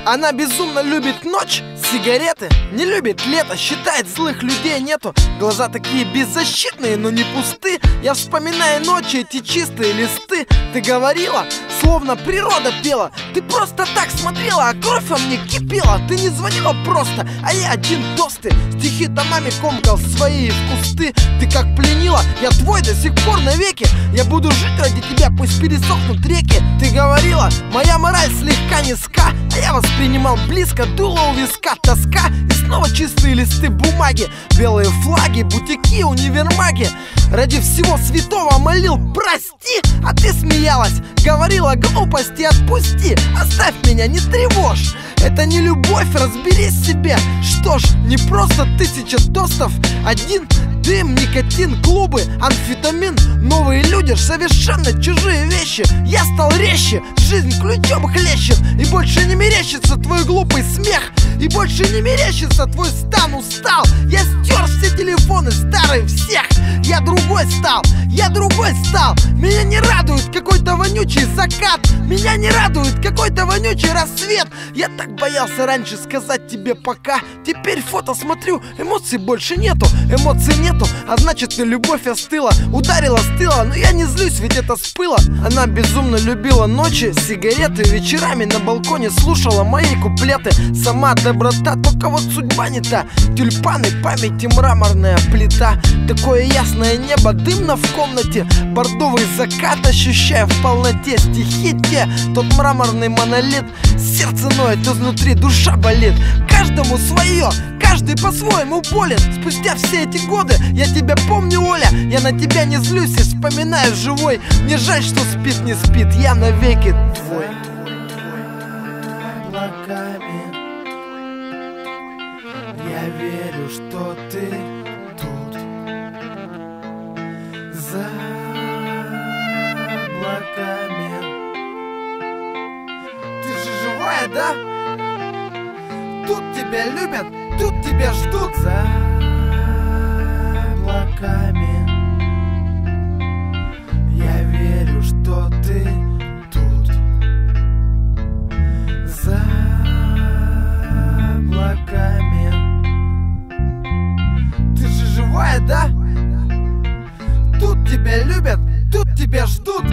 Она безумно любит ночь, сигареты, не любит лето, считает, злых людей нету. Глаза такие беззащитные, но не пусты. Я вспоминаю ночи, эти чистые листы. Ты говорила, словно природа пела. Ты просто так смотрела, а кровь во мне кипела. Ты не звонила просто, а я один тосты. Стихи томами комкал свои в кусты. Ты как пленила, я твой до сих пор навеки. Я буду жить ради тебя, пусть пересохнут реки. Ты говорила, моя мораль слегка низка, а я воспринимал близко, дуло у виска, тоска. И снова чистые листы бумаги, белые флаги, бутики, универмаги. Ради всего святого молил, прости, а ты смеялась, говорила глупости, отпусти, оставь меня, не тревожь. Это не любовь, разберись в себе. Что ж, не просто 1000 тостов, один дым, никотин, клубы, амфетамин. Новые люди, совершенно чужие вещи. Я стал резче, жизнь ключом хлещет. И больше не мерещится твой глупый смех, и больше не мерещится твой стан, устал. Я стер все телефоны старые всех. Я другой стал, я другой стал. Меня не радует какой-то вонючий закат, меня не радует какой-то вонючий рассвет. Я так боялся раньше сказать тебе пока. Теперь фото смотрю, эмоций больше нету. Эмоций нету, а значит и любовь остыла. Ударила с тыла, но я не злюсь, ведь это с пыла. Она безумно любила ночи, сигареты, вечерами на балконе слушала мои куплеты. Сама доброта, только вот судьба не та. Тюльпаны, памяти, мраморная плита. Такое ясное небо, дымно в комнате. Бордовый закат ощущаю в полноте. Стихи те, тот мраморный монолит. Сердце ноет изнутри, душа болит. Каждому свое, каждый по-своему болен. Спустя все эти годы я тебя помню, Оля. Я на тебя не злюсь и вспоминаю живой. Мне жаль, что спит, не спит, я навеки твой. Я верю, что ты тут. За облаками. Ты же живая, да? Тут тебя любят, тут тебя ждут. За облаками. Я верю, что ты тут. За облаками. Ты же живая, да? Тут тебя любят, тут тебя ждут.